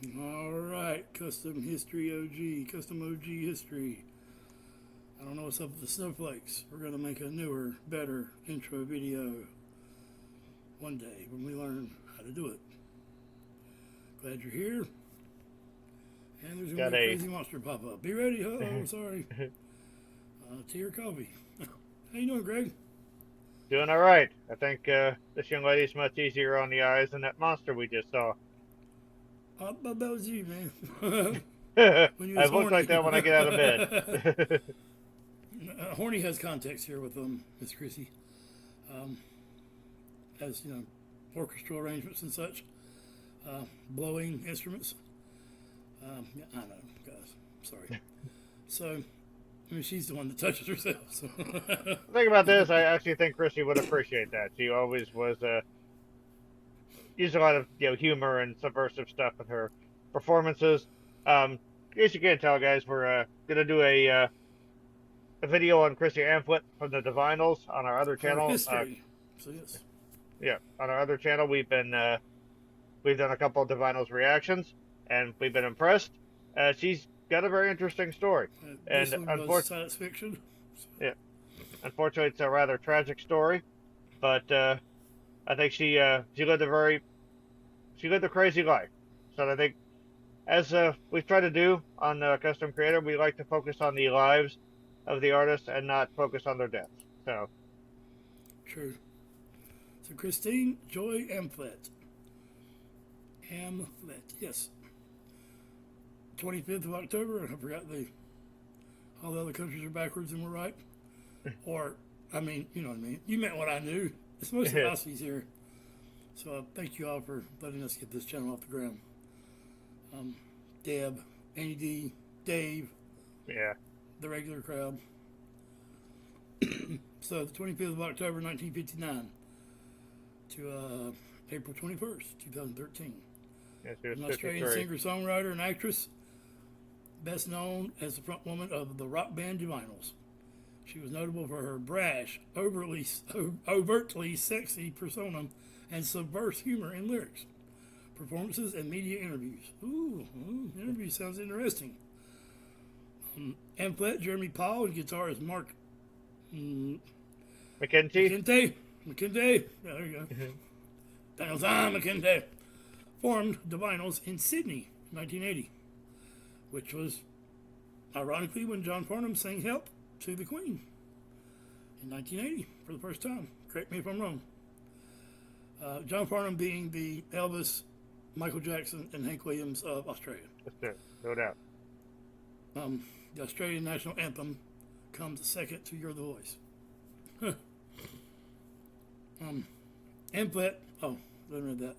All right, custom history OG, custom OG history. I don't know what's up with the snowflakes. We're going to make a newer, better intro video one day when we learn how to do it. Glad you're here. And there's going to be a crazy monster pop up. Be ready. Oh, sorry. Tea or coffee. How you doing, Greg? Doing all right. I think this young lady's much easier on the eyes than that monster we just saw. That was you, man. I look like that when I get out of bed. Horny has context here with Miss Chrissy. Has, orchestral arrangements and such. Blowing instruments. Yeah, I know, guys. Sorry. So, she's the one that touches herself. So. The thing about this, I actually think Chrissy would appreciate that. She always was used a lot of humor and subversive stuff in her performances. In case you can't tell, guys, we're gonna do a video on Chrissy Amphlett from the Divinyls on our other channel. History. So yes. Yeah, on our other channel, we've done a couple of Divinyls reactions, and we've been impressed. She's got a very interesting story, and unfortunately, science fiction. Yeah, unfortunately, it's a rather tragic story, but I think she lived a crazy life. So I think, as we've tried to do on Custom Creator, we like to focus on the lives of the artists and not focus on their deaths. So true. So Christine Joy Amphlett, yes. 25th of October. I forgot all the other countries are backwards and we're right. Or, I mean, you know what I mean. You meant what I knew. It's mostly Aussies here. So thank you all for letting us get this channel off the ground. Deb, Annie D, Dave. Yeah. The regular crowd. So the 25th of October, 1959 to April 21st, 2013. Yes, An Australian singer-songwriter and actress, best known as the front woman of the rock band Divinyls. She was notable for her brash, overtly sexy persona and subversive humor in lyrics, performances, and media interviews. Interview sounds interesting. Amphlett, Jeremy Paul, and guitarist Mark McKenty. There you go. Daniel's McKenty formed Divinyls in Sydney, 1980, which was ironically when John Farnham sang "Help" to the Queen in 1980 for the first time. Correct me if I'm wrong. John Farnham being the Elvis, Michael Jackson, and Hank Williams of Australia. No doubt. The Australian national anthem comes second to "You're the Voice." Amphlett. Oh, didn't read that.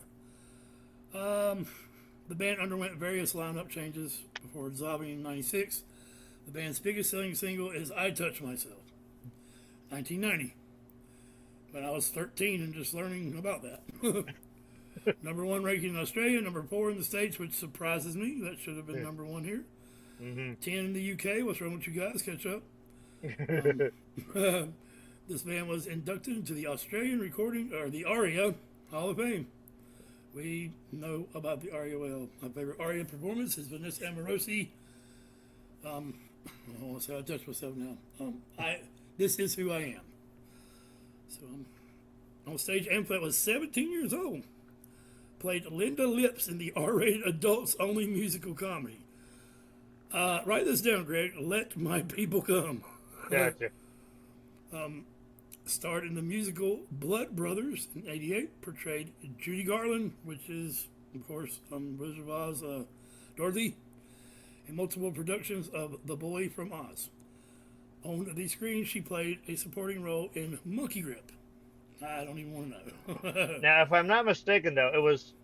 The band underwent various lineup changes before dissolving in '96. The band's biggest selling single is "I Touch Myself," 1990. When I was 13 and just learning about that. Number 1 ranking in Australia, number 4 in the States, which surprises me. That should have been number 1 here. 10 in the UK. What's wrong with you guys? Catch up. This band was inducted into the Australian the ARIA Hall of Fame. We know about the ARIA well. My favorite ARIA performance is Vanessa Amorosi. Let's see, I touch myself now. This is who I am. So, on stage, Amphlett was 17 years old. Played Linda Lips in the R-rated adults-only musical comedy. Write this down, Greg. Let My People Come. Gotcha. Starred in the musical Blood Brothers in '88. Portrayed Judy Garland, which is, of course, Wizard of Oz, Dorothy, in multiple productions of The Boy from Oz. On the screen, she played a supporting role in Monkey Grip. I don't even want to know. Now, if I'm not mistaken, though, it was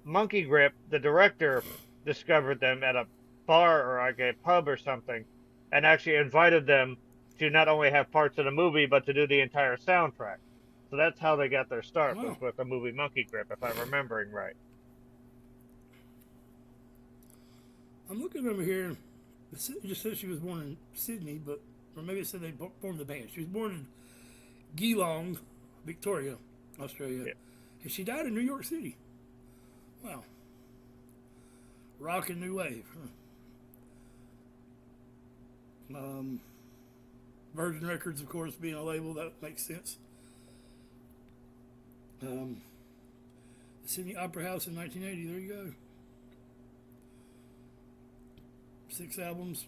Monkey Grip. The director discovered them at a bar or like a pub or something, and actually invited them to not only have parts of the movie, but to do the entire soundtrack. So that's how they got their start, was with the movie Monkey Grip, if I'm remembering right. I'm looking over here. It just says she was born in Sydney, or maybe it said they formed the band. She was born in Geelong, Victoria, Australia. Yeah. And she died in New York City. Wow. rock and new wave. Virgin Records, of course, being a label, that makes sense. The Sydney Opera House in 1980, there you go. 6 albums.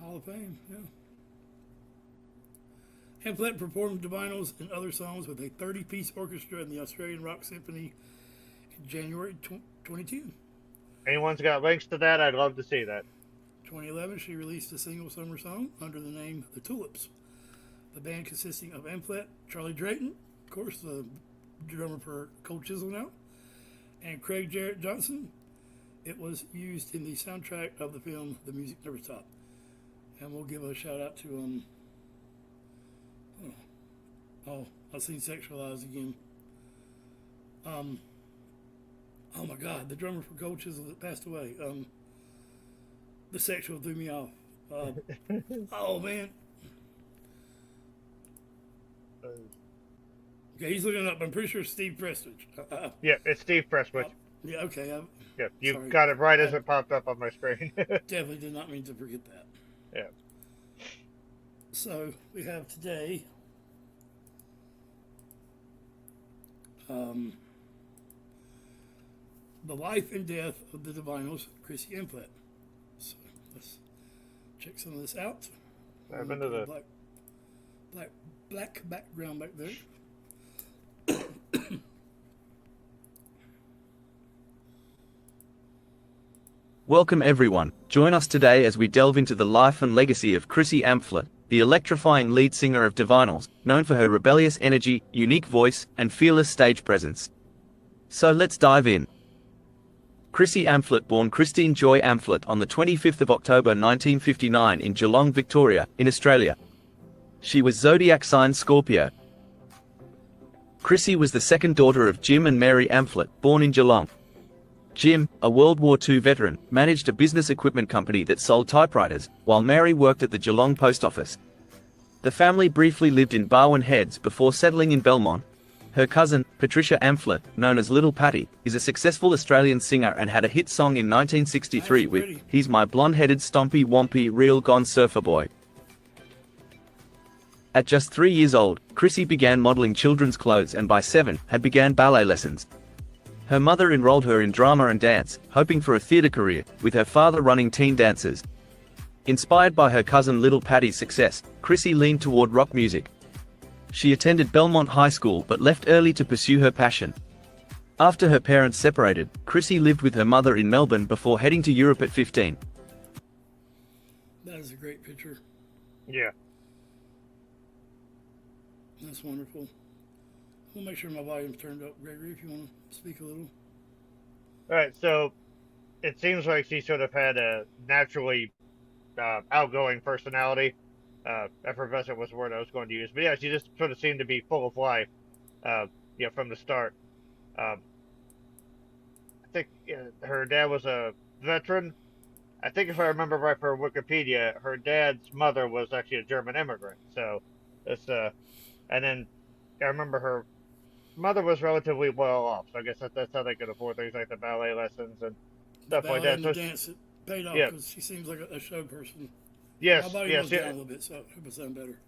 Hall of Fame, yeah. Amphlett performed Divinyls and other songs with a 30-piece orchestra in the Australian Rock Symphony in January 2010. Anyone's got links to that, I'd love to see that. 2011, she released a single summer song under the name The Tulips. The band consisting of Amphlett, Charlie Drayton, of course, the drummer for Cold Chisel now, and Craig Jarrett Johnson. It was used in the soundtrack of the film The Music Never Stopped. And we'll give a shout out to I've seen Sexualized again. Oh my God, the drummer for Cold Chisel that passed away. The sexual threw me off. Oh man. Okay, he's looking up. I'm pretty sure it's Steve Prestwich. Yeah, it's Steve Prestwich. Yeah, okay. Yeah, you sorry. got it right as it popped up on my screen. Definitely did not mean to forget that. Yeah. So we have today the life and death of the Divinyls, Chrissy Amphlett. So let's check some of this out. I've been to the black background back there. Welcome everyone. Join us today as we delve into the life and legacy of Chrissy Amphlett, the electrifying lead singer of Divinyls, known for her rebellious energy, unique voice, and fearless stage presence. So let's dive in. Chrissy Amphlett, born Christine Joy Amphlett on the 25th of October 1959 in Geelong, Victoria, in Australia. She was zodiac sign Scorpio. Chrissy was the second daughter of Jim and Mary Amphlett, born in Geelong. Jim, a World War II veteran, managed a business equipment company that sold typewriters, while Mary worked at the Geelong Post Office. The family briefly lived in Barwon Heads before settling in Belmont. Her cousin, Patricia Amphlett, known as Little Patty, is a successful Australian singer and had a hit song in 1963 with He's My Blonde-Headed Stompy Wompy Real Gone Surfer Boy. At just 3 years old, Chrissy began modeling children's clothes and by 7, had began ballet lessons. Her mother enrolled her in drama and dance, hoping for a theatre career, with her father running teen dances. Inspired by her cousin Little Patty's success, Chrissy leaned toward rock music. She attended Belmont High School but left early to pursue her passion. After her parents separated, Chrissy lived with her mother in Melbourne before heading to Europe at 15. That is a great picture. Yeah. That's wonderful. We'll make sure my volume's turned up, Gregory, if you want to speak a little. All right, so it seems like she sort of had a naturally outgoing personality. Effervescent was the word I was going to use. But yeah, she just sort of seemed to be full of life, from the start. I think her dad was a veteran. I think if I remember right from Wikipedia, her dad's mother was actually a German immigrant. So it's and then I remember her mother was relatively well off. So I guess that's how they could afford things like the ballet lessons and stuff like that. And So the dance, it paid off because she seems like a show person. Yes, my body yes, goes down a little bit, so it would sound better.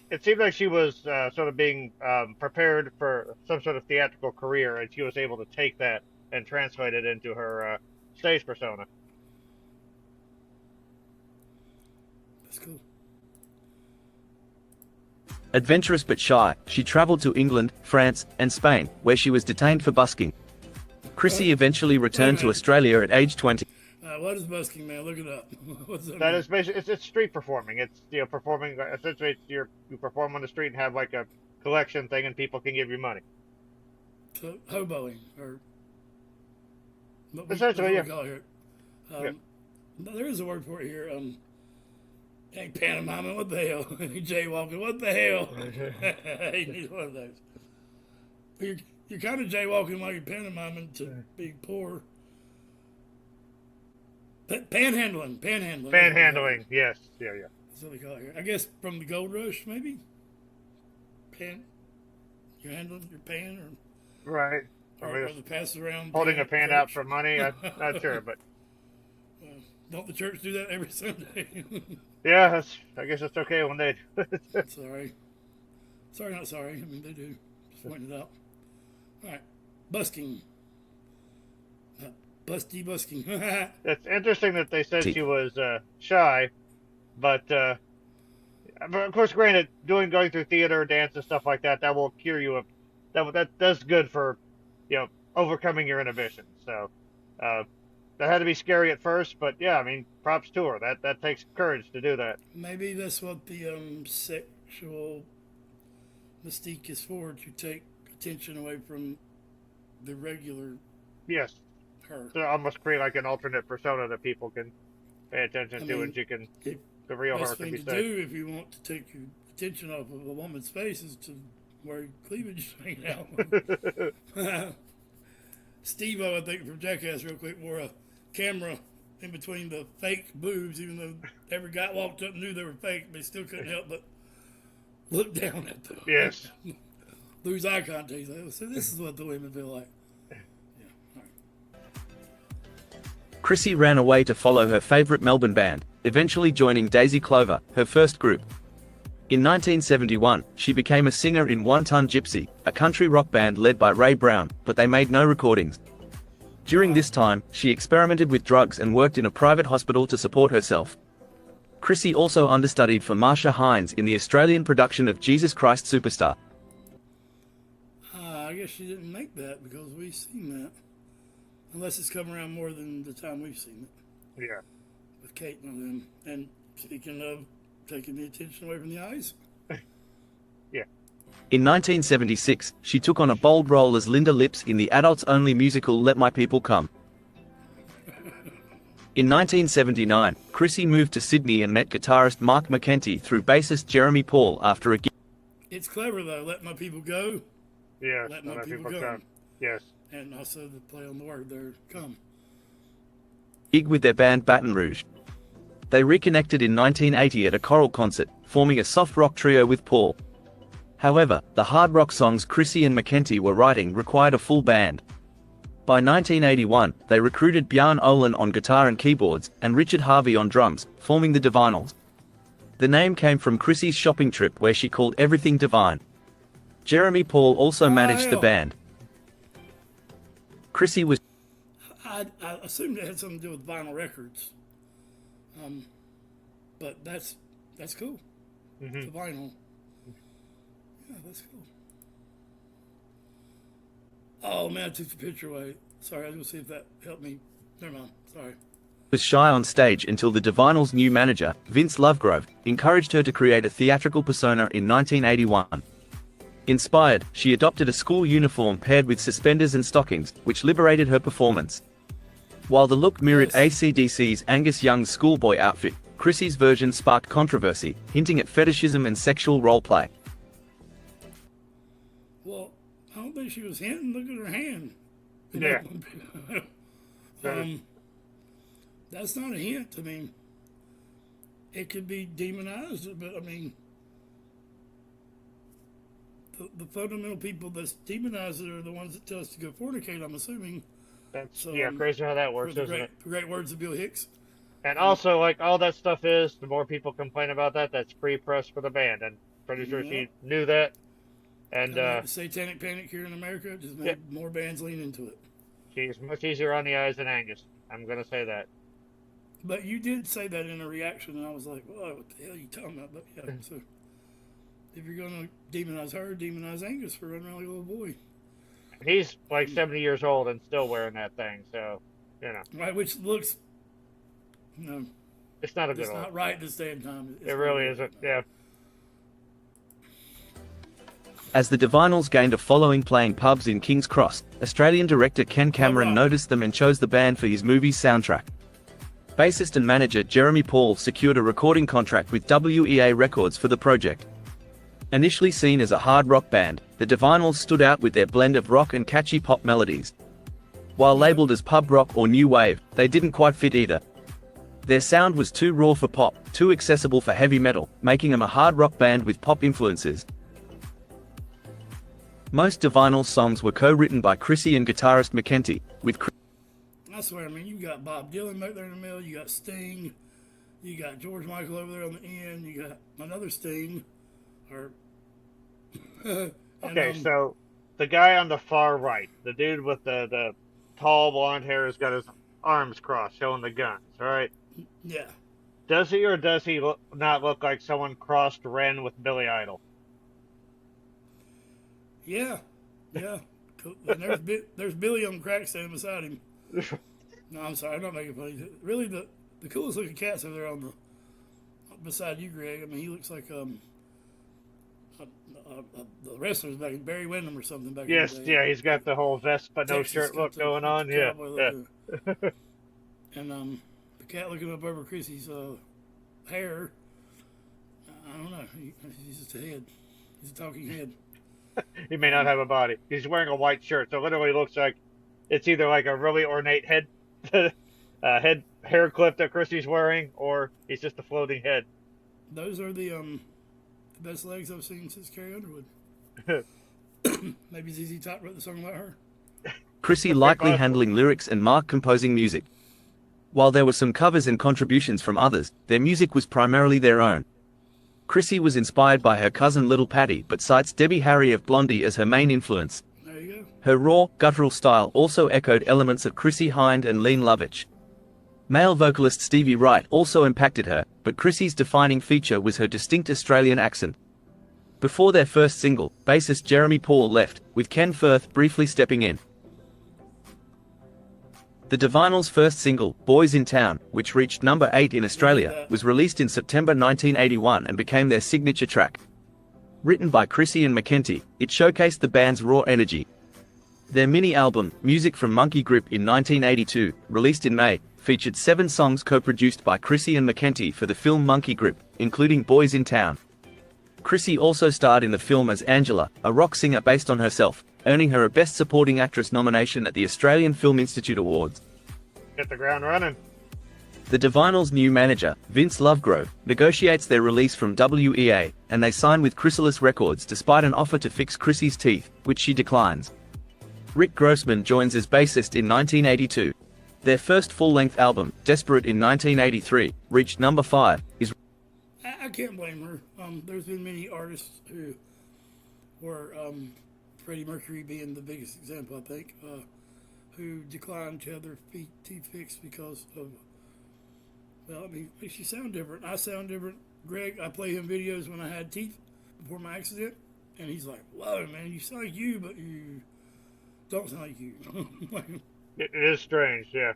It seemed like she was sort of being prepared for some sort of theatrical career, and she was able to take that and translate it into her stage persona. That's cool. Adventurous but shy, she traveled to England, France, and Spain, where she was detained for busking. Chrissy eventually returned to Australia at age 20. What is busking, man? Look it up. What's that? That is basically it's street performing. It's performing essentially. You perform on the street and have like a collection thing, and people can give you money. So, hoboing or essentially, yeah. Call it here. There is a word for it here. Ain't pantomiming, what the hell? Jaywalking, what the hell? He needs one of those. You're kind of jaywalking while you're pantomiming to be poor. Panhandling. Panhandling, yes. Yeah. That's what they call it here. I guess from the gold rush, maybe? You're handling your pan or... Right. Or Or just the pass around. holding a pan out for money. I'm not sure, but Don't the church do that every Sunday? yeah, I guess it's okay when they do it. Sorry. Sorry, not sorry. I mean, they do. Just pointing it out. All right. Busking. Busty busking. It's interesting that they said she was shy, but of course, granted, going through theater, dance, and stuff like that, that will cure you of that's good for, overcoming your inhibitions. So that had to be scary at first, but yeah, I mean, props to her. That takes courage to do that. Maybe that's what the sexual mystique is for, to take attention away from the regular Yes, her. to almost create like an alternate persona that people can pay attention to, and the real her Best can thing be to said. do if you want to take your attention off of a woman's face is to wear cleavage hanging out. Steve-O, I think, from Jackass, real quick, wore a camera in between the fake boobs, even though every guy walked up and knew they were fake, but still couldn't help but look down at them. Yes. Lose eye contact. So this is what the women feel like. Yeah. All right. Chrissy ran away to follow her favorite Melbourne band, eventually joining Daisy Clover, her first group. In 1971, she became a singer in One Ton Gypsy, a country rock band led by Ray Brown, but they made no recordings. During this time, she experimented with drugs and worked in a private hospital to support herself. Chrissy also understudied for Marsha Hines in the Australian production of Jesus Christ Superstar. I guess she didn't make that because we've seen that. Unless it's come around more than the time we've seen it. Yeah. With Kate and them. And speaking of taking the attention away from the eyes. Yeah. In 1976, she took on a bold role as Linda Lips in the adults-only musical Let My People Come. In 1979, Chrissy moved to Sydney and met guitarist Mark McEntee through bassist Jeremy Paul after a gig. It's clever though, Let My People Go. Yes. Let My People Come. Yes. And also the play on the word there, come. Gig with their band Baton Rouge. They reconnected in 1980 at a choral concert, forming a soft rock trio with Paul. However, the hard rock songs Chrissy and McEntee were writing required a full band. By 1981, they recruited Bjarne Olin on guitar and keyboards, and Richard Harvey on drums, forming the Divinyls. The name came from Chrissy's shopping trip where she called everything divine. Jeremy Paul also managed the band. Chrissy was... I assumed it had something to do with vinyl records. But that's cool. Mm-hmm. The vinyl. Yeah, that's cool. Oh man, I took the picture away. Sorry, I was gonna see if that helped me. Never mind. Sorry. Was shy on stage until the Divinyl's new manager, Vince Lovegrove, encouraged her to create a theatrical persona in 1981. Inspired, she adopted a school uniform paired with suspenders and stockings, which liberated her performance. While the look mirrored AC/DC's Angus Young's schoolboy outfit, Chrissy's version sparked controversy, hinting at fetishism and sexual roleplay. Well, I don't think she was hinting. Look at her hand. Yeah. That's not a hint. I mean, it could be demonized, but I mean, the fundamental people that demonize it are the ones that tell us to go fornicate, I'm assuming. That's So, crazy how that works, the isn't it? great words of Bill Hicks. And also, like, all that stuff is, the more people complain about that, that's free press for the band. And pretty sure she knew that. And the Satanic Panic here in America just made more bands lean into it. she's much easier on the eyes than Angus. I'm going to say that. But you did say that in a reaction, and I was like, well, what the hell are you talking about? But yeah, so if you're going to demonize her, demonize Angus for running around like a little boy. He's like 70 years old and still wearing that thing, so, Right, which looks, it's not a good it's look. not right this day and time. It really isn't, yeah. As the Divinyls gained a following playing pubs in King's Cross, Australian director Ken Cameron noticed them and chose the band for his movie's soundtrack. Bassist and manager Jeremy Paul secured a recording contract with WEA Records for the project. Initially seen as a hard rock band, the Divinyls stood out with their blend of rock and catchy pop melodies. While labeled as pub rock or new wave, they didn't quite fit either. Their sound was too raw for pop, too accessible for heavy metal, making them a hard rock band with pop influences. Most Divinyl songs were co-written by Chrissy and guitarist McKenty, with I swear, I mean, you got Bob Dylan back there in the middle, you got Sting, you got George Michael over there on the end, you got another Sting, or... Okay, so the guy on the far right, the dude with the tall blonde hair, has got his arms crossed, showing the guns, all right? Yeah. Does he or does he not look like someone crossed Ren with Billy Idol? Yeah. Yeah. Cool. And there's Billy on the crack standing beside him. No, I'm sorry, I'm not making funny. Really, the coolest looking cat's over there on the beside you, Greg. I mean, he looks like the wrestlers back in Barry Windham or something back Yes, in the day. yeah, he's got the whole vest but no Texas shirt look got going the on. Yeah, cowboy yeah. look. And the cat looking up over Chrissy's hair. I don't know. He's just a head. He's a talking head. He may not have a body. He's wearing a white shirt, so it literally looks like it's either like a really ornate head hair clip that Chrissy's wearing, or he's just a floating head. Those are the best legs I've seen since Carrie Underwood. Maybe ZZ Top wrote the song about her. Chrissy likely handling lyrics and Mark composing music. While there were some covers and contributions from others, their music was primarily their own. Chrissy was inspired by her cousin Little Patty but cites Debbie Harry of Blondie as her main influence. There you go. Her raw, guttural style also echoed elements of Chrissy Hind and Lean Lovitch. Male vocalist Stevie Wright also impacted her, but Chrissy's defining feature was her distinct Australian accent. Before their first single, bassist Jeremy Paul left, with Ken Firth briefly stepping in. The Divinyl's first single, Boys in Town, which reached number 8 in Australia, was released in September 1981 and became their signature track. Written by Chrissy and McKenty, it showcased the band's raw energy. Their mini-album, Music from Monkey Grip in 1982, released in May, featured 7 songs co-produced by Chrissy and McKenty for the film Monkey Grip, including Boys in Town. Chrissy also starred in the film as Angela, a rock singer based on herself, earning her a Best Supporting Actress nomination at the Australian Film Institute Awards. Hit the ground running. The Divinyl's new manager, Vince Lovegrove, negotiates their release from WEA, and they sign with Chrysalis Records despite an offer to fix Chrissy's teeth, which she declines. Rick Grossman joins as bassist in 1982. Their first full-length album, Desperate in 1983, reached number 5. I can't blame her. There's been many artists who were, Freddie Mercury being the biggest example, I think, who declined to have their teeth fixed because of, well, I mean, makes you sound different. I sound different. Greg, I play him videos when I had teeth before my accident, and he's like, "Whoa, man, you sound like you, but you don't sound like you." It is strange, yeah.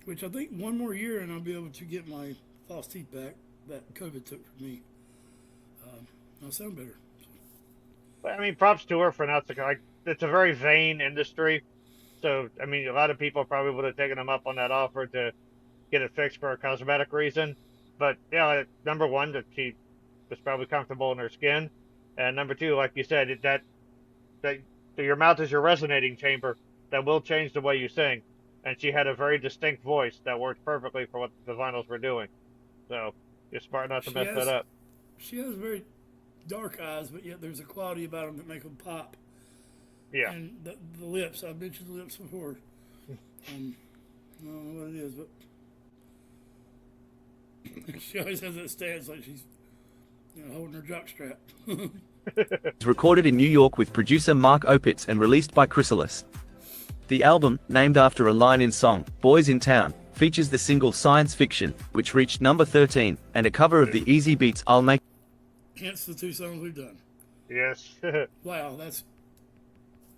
Which I think one more year and I'll be able to get my false teeth back that COVID took from me. I'll sound better. But, I mean, props to her for not, like, it's a very vain industry. So, I mean, a lot of people probably would have taken them up on that offer to get it fixed for a cosmetic reason. But, yeah, number one, that she was probably comfortable in her skin. And number two, like you said, that your mouth is your resonating chamber that will change the way you sing. And she had a very distinct voice that worked perfectly for what the Divinyls were doing. So, you're smart not to mess that up. She has very dark eyes, but yet there's a quality about them that make them pop. Yeah. And the lips, I've mentioned the lips before. I don't know what it is, but she always has that stance like she's holding her jockstrap. It's recorded in New York with producer Mark Opitz and released by Chrysalis. The album, named after a line in song, Boys in Town, features the single Science Fiction, which reached number 13, and a cover of the Easy Beats I'll Make. Hence the 2 songs we've done. Yes. Wow, that's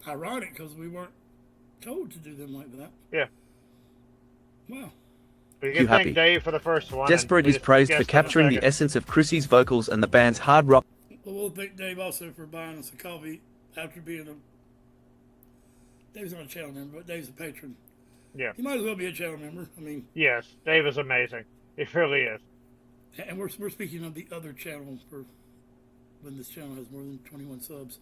ironic because we weren't told to do them like that. Yeah. Wow. We can thank Dave for the first one. Desperate is praised for capturing the essence of Chrissy's vocals and the band's hard rock. Well, we'll thank Dave also for buying us a coffee after being Dave's not a channel member, but Dave's a patron. Yeah. He might as well be a channel member. I mean. Yes, Dave is amazing. He really is. And we're speaking of the other channel for when this channel has more than 21 subs.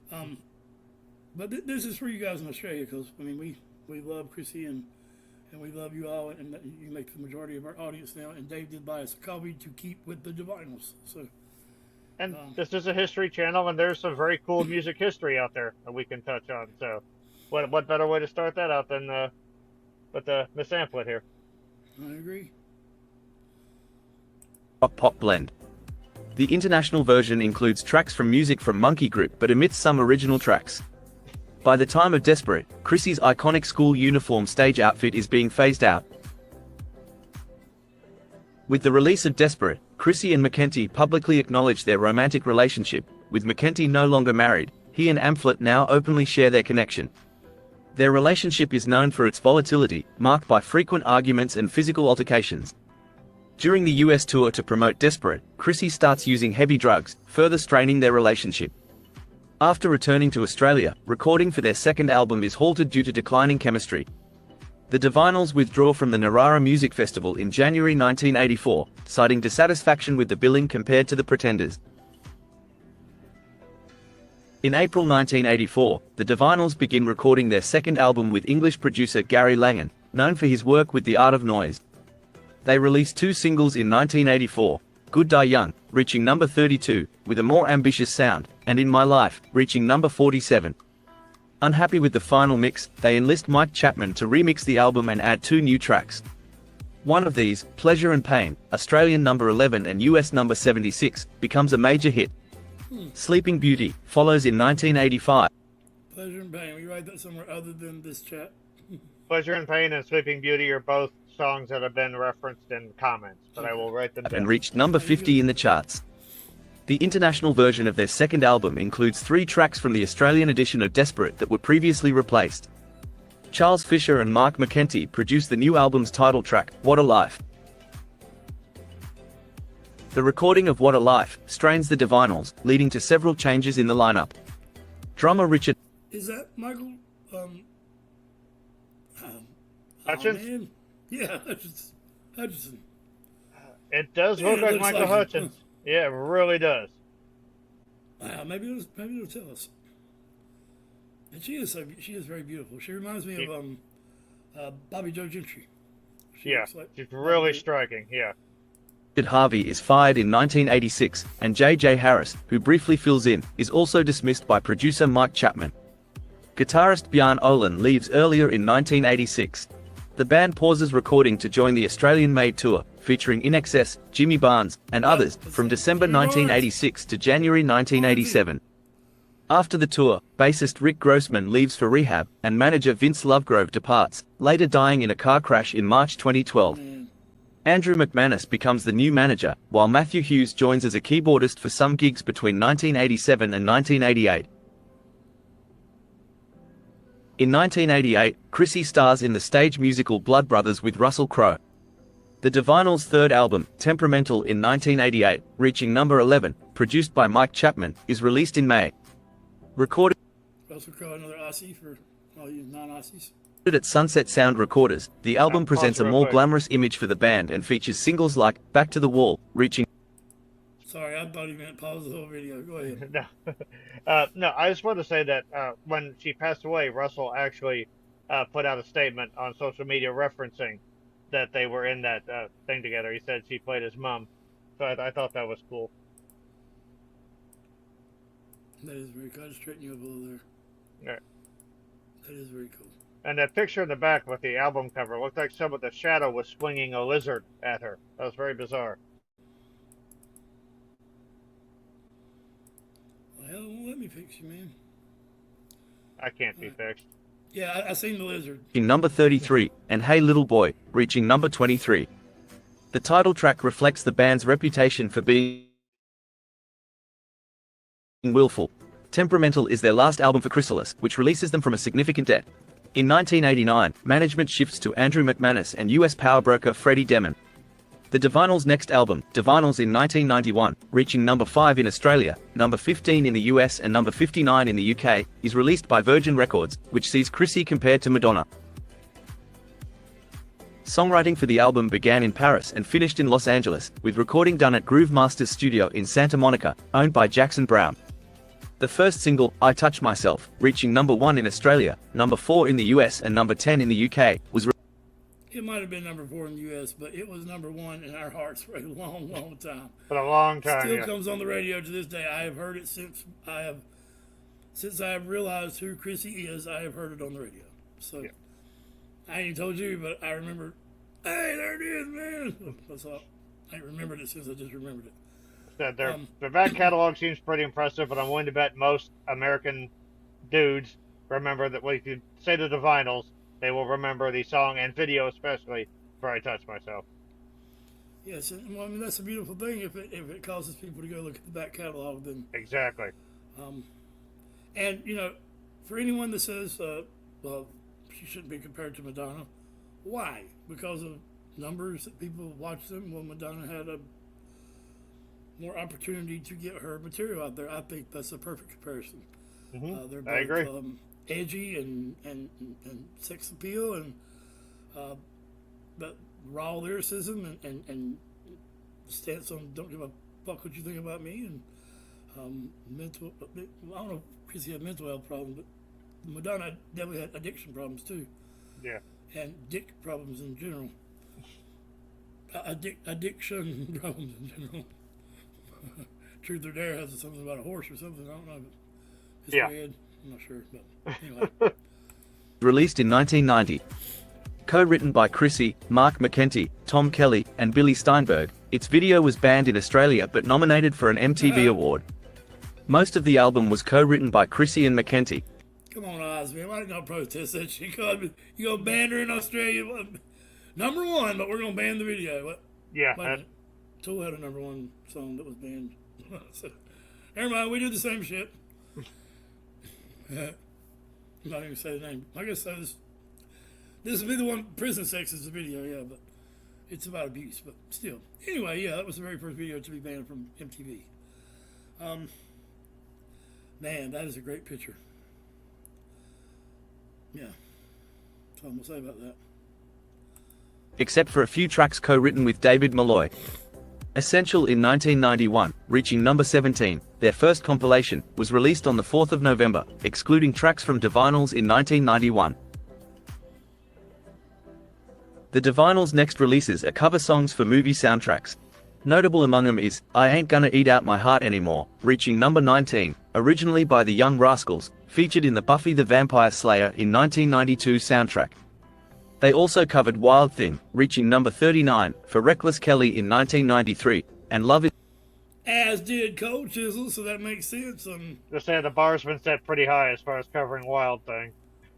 But this is for you guys in Australia because, I mean, we love Chrissy and we love you all, and you make the majority of our audience now. And Dave did buy us a coffee to keep with the Divinyls. So And this is a history channel, and there's some very cool music history out there that we can touch on. So, what better way to start that out than with Miss Amphlett here? I agree. Rock pop blend. The international version includes tracks from music from Monkey Group but omits some original tracks. By the time of Desperate, Chrissy's iconic school uniform stage outfit is being phased out. With the release of Desperate, Chrissy and McEntee publicly acknowledged their romantic relationship. With McEntee no longer married, he and Amphlett now openly share their connection. Their relationship is known for its volatility, marked by frequent arguments and physical altercations. During the US tour to promote Desperate, Chrissy starts using heavy drugs, further straining their relationship. After returning to Australia, recording for their second album is halted due to declining chemistry. The Divinyls withdraw from the Narara Music Festival in January 1984, citing dissatisfaction with the billing compared to the Pretenders. In April 1984, the Divinyls begin recording their second album with English producer Gary Langan, known for his work with The Art of Noise. They released 2 singles in 1984, Good Die Young, reaching number 32, with a more ambitious sound, and In My Life, reaching number 47. Unhappy with the final mix, they enlist Mike Chapman to remix the album and add 2 new tracks. One of these, Pleasure and Pain, Australian number 11 and US number 76, becomes a major hit. Sleeping Beauty follows in 1985. Pleasure and Pain. We write that somewhere other than this chat. Pleasure and Pain and Sleeping Beauty are both songs that have been referenced in comments, but I will write them down. And reached number 50 in the charts. The international version of their second album includes 3 tracks from the Australian edition of Desperate that were previously replaced. Charles Fisher and Mark McEntee produced the new album's title track, What a Life. The recording of What a Life strains the Divinyls, leading to several changes in the lineup. Drummer Richard Is that Michael? Hutchins? Oh, man. Yeah, Hutchinson. It does look Yeah, it like looks Michael like Hutchins. Yeah, it really does. Wow, maybe it'll tell us. And she is very beautiful. She reminds me of Bobby Joe Gentry. Yeah, she's really striking. Yeah. Harvey is fired in 1986, and J.J. Harris, who briefly fills in, is also dismissed by producer Mike Chapman. Guitarist Bjarne Olin leaves earlier in 1986. The band pauses recording to join the Australian-made tour, featuring In Excess, Jimmy Barnes, and others, from December 1986 to January 1987. After the tour, bassist Rick Grossman leaves for rehab, and manager Vince Lovegrove departs, later dying in a car crash in March 2012. Andrew McManus becomes the new manager, while Matthew Hughes joins as a keyboardist for some gigs between 1987 and 1988. In 1988, Chrissy stars in the stage musical Blood Brothers with Russell Crowe. The Divinyls' third album, Temperamental, in 1988, reaching number 11, produced by Mike Chapman, is released in May. Recorded Russell Crowe, another Aussie for all you non-Aussies. at Sunset Sound Recorders, the album presents a more glamorous image for the band and features singles like Back to the Wall, reaching. Sorry, I thought he meant pause the whole video. Go ahead. No, I just want to say that when she passed away, Russell actually put out a statement on social media referencing that they were in that thing together. He said she played his mom. So I thought that was cool. That is very cool. I just straighten you up a little there. Yeah. That is very cool. And that picture in the back with the album cover looked like some of the shadow was swinging a lizard at her. That was very bizarre. Well, hell, it won't let me fix you, man. I can't be fixed. Yeah, I seen the lizard. Number 33, and Hey Little Boy, reaching number 23. The title track reflects the band's reputation for being willful. Temperamental is their last album for Chrysalis, which releases them from a significant debt. In 1989, management shifts to Andrew McManus and US power broker Freddie Demon. The Divinyls' next album, Divinyls, in 1991, reaching number 5 in Australia, number 15 in the US and number 59 in the UK, is released by Virgin Records, which sees Chrissy compared to Madonna. Songwriting for the album began in Paris and finished in Los Angeles, with recording done at Groove Masters Studio in Santa Monica, owned by Jackson Browne. The first single, I Touch Myself, reaching number 1 in Australia, number 4 in the US and number 10 in the UK, was It might have been number 4 in the U.S., but it was number 1 in our hearts for a long, long time. For a long time, Still yeah. comes on the radio to this day. I have heard it since I have realized who Chrissy is. I have heard it on the radio. So Yeah. I ain't told you, but I remember. Hey, there it is, man. That's all. I ain't remembered it since I just remembered it. Their back catalog seems pretty impressive, but I'm willing to bet most American dudes remember that. Well, if you say the Divinyls, they will remember the song and video, especially for "I Touch Myself." Yes, and well, I mean that's a beautiful thing. If it causes people to go look at the back catalog, then Exactly. and you know, for anyone that says, well, she shouldn't be compared to Madonna, why? Because of numbers that people watch them. Well, Madonna had a more opportunity to get her material out there. I think that's a perfect comparison. They're both I agree. Edgy and sex appeal and but raw lyricism and stance on don't give a fuck what you think about me and mental. I don't know if Chrissy had mental health problems, but Madonna definitely had addiction problems too. Yeah. And dick problems in general. Addiction problems in general. Truth or Dare has something about a horse or something. I don't know. It's weird. I'm not sure, but anyway. Released in 1990. Co-written by Chrissy, Mark McKenty, Tom Kelly, and Billy Steinberg, its video was banned in Australia but nominated for an MTV award. Most of the album was co-written by Chrissy and McKenty. Come on, Oz, man. Why don't you protest that shit? You gonna ban her in Australia? Number 1, but we're gonna ban the video. What? Yeah. Tool had a number 1 song that was banned. So, never mind, we do the same shit. I'm not even say the name. I guess this will be the one. Prison Sex is the video, yeah, but it's about abuse. But still, anyway, yeah, that was the very first video to be banned from MTV. Man, that is a great picture. Yeah, that's all I'm gonna say about that. Except for a few tracks co-written with David Malloy. Essential in 1991, reaching number 17, their first compilation, was released on the 4th of November, excluding tracks from Divinyls in 1991. The Divinyls' next releases are cover songs for movie soundtracks. Notable among them is I Ain't Gonna Eat Out My Heart Anymore, reaching number 19, originally by the Young Rascals, featured in the Buffy the Vampire Slayer in 1992 soundtrack. They also covered Wild Thing, reaching number 39, for Reckless Kelly in 1993, and Love Is... As did Cold Chisel, so that makes sense. Just saying the bar's been set pretty high as far as covering Wild Thing.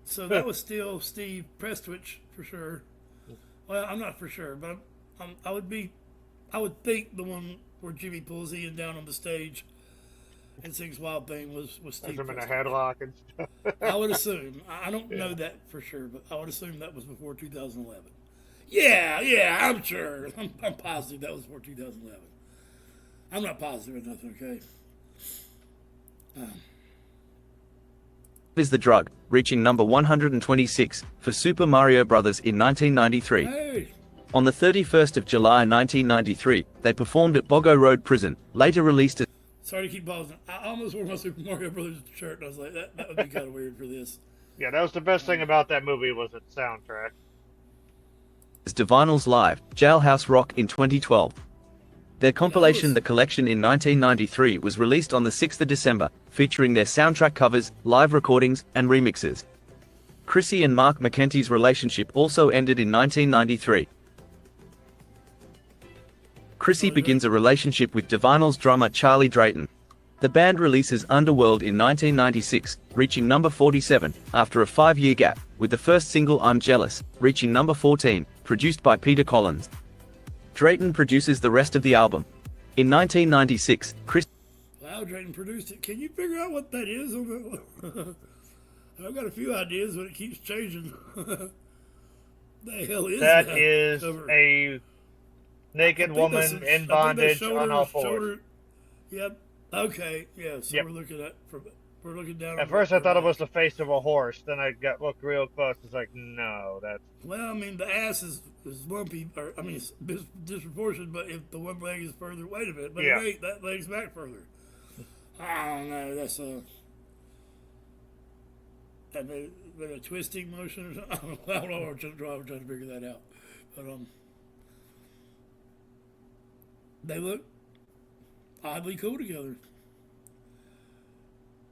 So that was still Steve Prestwich for sure. Well, I'm not for sure, but I would think the one where Jimmy pulls Ian down on the stage and sings Wild Thing was Steve Puts him in a Prestwich. headlock and stuff. I would assume. I don't know that for sure, but I would assume that was before 2011. Yeah, I'm sure. I'm positive that was before 2011. I'm not positive or nothing, okay? Is the Drug, reaching number 126, for Super Mario Bros. In 1993. Hey, On the 31st of July 1993, they performed at Bogo Road Prison, later released as sorry to keep pausing. I almost wore my Super Mario Brothers shirt, and I was like, that would be kind of weird for this. Yeah, that was the best thing about that movie was its soundtrack. Divinyls Live, Jailhouse Rock in 2012. Their compilation The Collection in 1993 was released on the 6th of December, featuring their soundtrack covers, live recordings, and remixes. Chrissy and Mark McKenty's relationship also ended in 1993. Chrissy begins a relationship with Divinyls drummer Charlie Drayton. The band releases Underworld in 1996, reaching number 47, after a 5-year gap, with the first single I'm Jealous, reaching number 14, produced by Peter Collins. Drayton produces the rest of the album. In 1996, Wow, Drayton produced it. Can you figure out what that is? I've got a few ideas, but it keeps changing. The hell is that? That is cover? a naked woman in bondage on all fours. Yep. Okay. Yeah. So Yep. we're looking down. At first, I thought it was the face of a horse. Then I looked real close. It's like, no, that's... Well, I mean, the ass is lumpy, or I mean, it's disproportionate. But if the one leg is further, wait a minute. But Yeah. wait, that leg's back further. I don't know. That's maybe a twisting motion or something. I don't know. I'm trying to figure that out. But they look oddly cool together.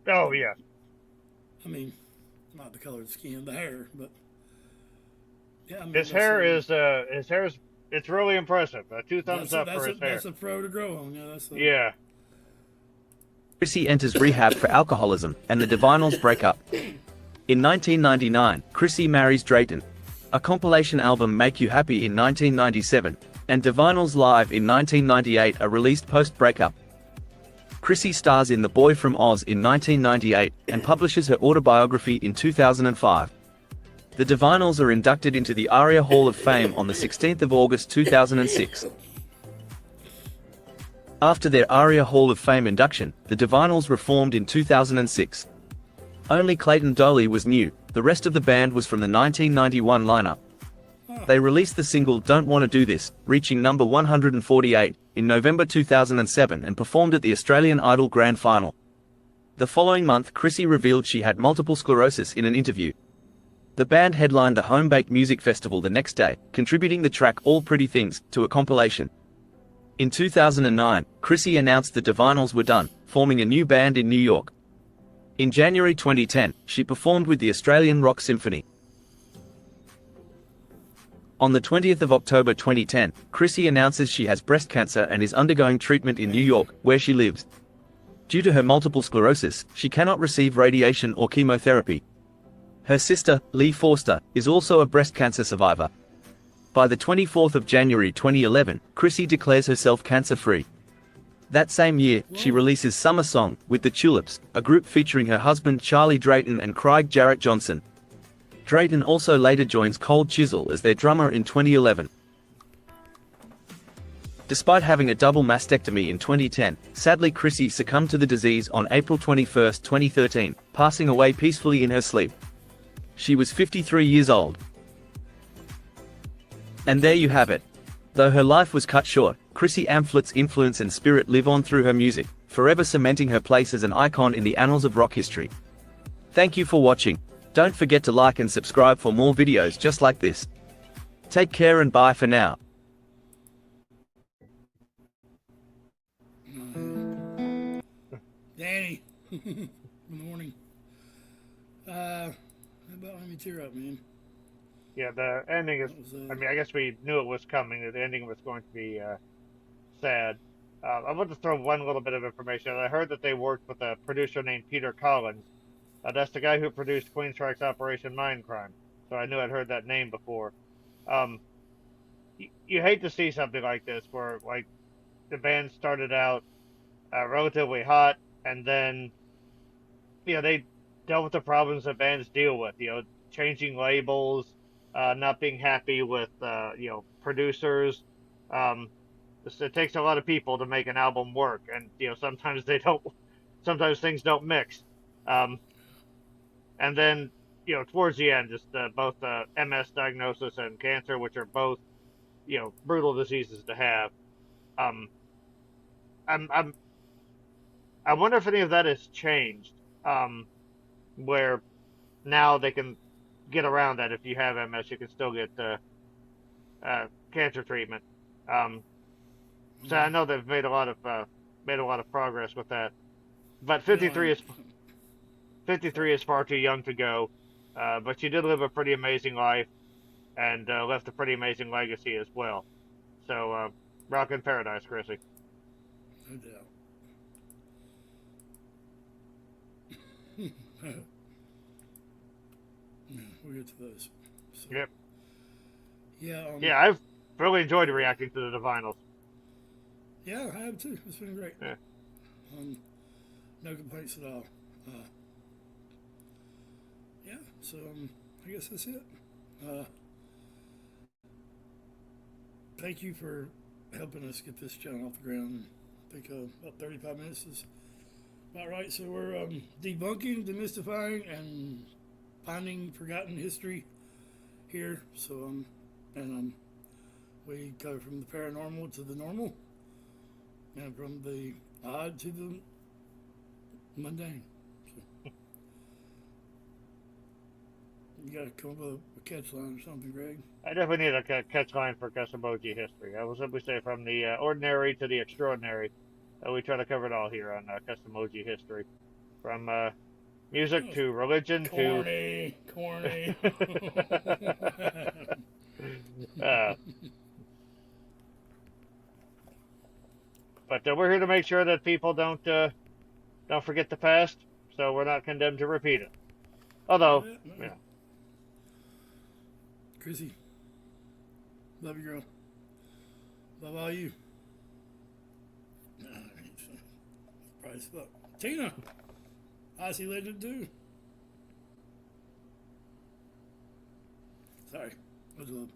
Oh yeah. I mean, not the color of the skin, the hair, but yeah. I mean, His hair is it's really impressive. Two thumbs up for his hair. That's a pro to grow on. Yeah, that's yeah. Chrissy enters rehab for alcoholism, and the Divinyls break up. In 1999, Chrissy marries Drayton. A compilation album, Make You Happy, in 1997, and Divinyls Live in 1998 are released post-breakup. Chrissy stars in The Boy from Oz in 1998, and publishes her autobiography in 2005. The Divinyls are inducted into the ARIA Hall of Fame on the 16th of August 2006. After their ARIA Hall of Fame induction, the Divinyls reformed in 2006. Only Clayton Doley was new, the rest of the band was from the 1991 lineup. They released the single Don't Wanna Do This, reaching number 148, in November 2007 and performed at the Australian Idol Grand Final. The following month, Chrissy revealed she had multiple sclerosis in an interview. The band headlined the Home Baked Music Festival the next day, contributing the track All Pretty Things to a compilation. In 2009, Chrissy announced the Divinyls were done, forming a new band in New York. In January 2010, she performed with the Australian Rock Symphony. On the 20th of October 2010, Chrissy announces she has breast cancer and is undergoing treatment in New York, where she lives. Due to her multiple sclerosis, she cannot receive radiation or chemotherapy. Her sister, Lee Forster, is also a breast cancer survivor. By the 24th of January 2011, Chrissy declares herself cancer-free. That same year, she releases Summer Song, with the Tulips, a group featuring her husband Charlie Drayton and Craig Jarrett Johnson. Drayton also later joins Cold Chisel as their drummer in 2011. Despite having a double mastectomy in 2010, sadly Chrissy succumbed to the disease on April 21, 2013, passing away peacefully in her sleep. She was 53 years old. And there you have it. Though her life was cut short, Chrissy Amphlett's influence and spirit live on through her music, forever cementing her place as an icon in the annals of rock history. Thank you for watching. Don't forget to like and subscribe for more videos just like this. Take care and bye for now. Danny, good morning. How about let me tear up, man? Yeah, the ending is, I mean, I guess we knew it was coming. The ending was going to be sad. I want to throw one little bit of information. I heard that they worked with a producer named Peter Collins. That's the guy who produced Queenstrike's Operation Mindcrime. So I knew I'd heard that name before. You hate to see something like this where, like, the band started out relatively hot, and then, you know, they dealt with the problems that bands deal with, you know, changing labels, not being happy with, you know, producers. It takes a lot of people to make an album work, and, you know, sometimes sometimes things don't mix. And then, you know, towards the end, just both MS diagnosis and cancer, which are both, you know, brutal diseases to have. I wonder if any of that has changed, where now they can get around that. If you have MS, you can still get cancer treatment. So I know they've made a lot of progress with that. But 53 is far too young to go. But you did live a pretty amazing life, and left a pretty amazing legacy as well. So rock in paradise, Chrissy. No doubt. Yeah, we'll get to those. So, Yep. Yeah. Yeah, I've really enjoyed reacting to the Divinyls. Yeah, I have too. It's been great. Yeah. No complaints at all. Yeah, so I guess that's it. Thank you for helping us get this channel off the ground. I think about 35 minutes is about right. So we're debunking, demystifying, and finding forgotten history here. So we go from the paranormal to the normal, and from the odd to the mundane. So, You gotta come up with a catch line or something, Greg. I definitely need a catch line for custom OG history. I will simply say from the ordinary to the extraordinary. We try to cover it all here on custom OG history. From music to religion corny. But we're here to make sure that people don't forget the past, so we're not condemned to repeat it. Although, you know. Chrissy, love you, girl. Love all you. Surprise fuck. Tina, Aussie Legend 2. Sorry, much love.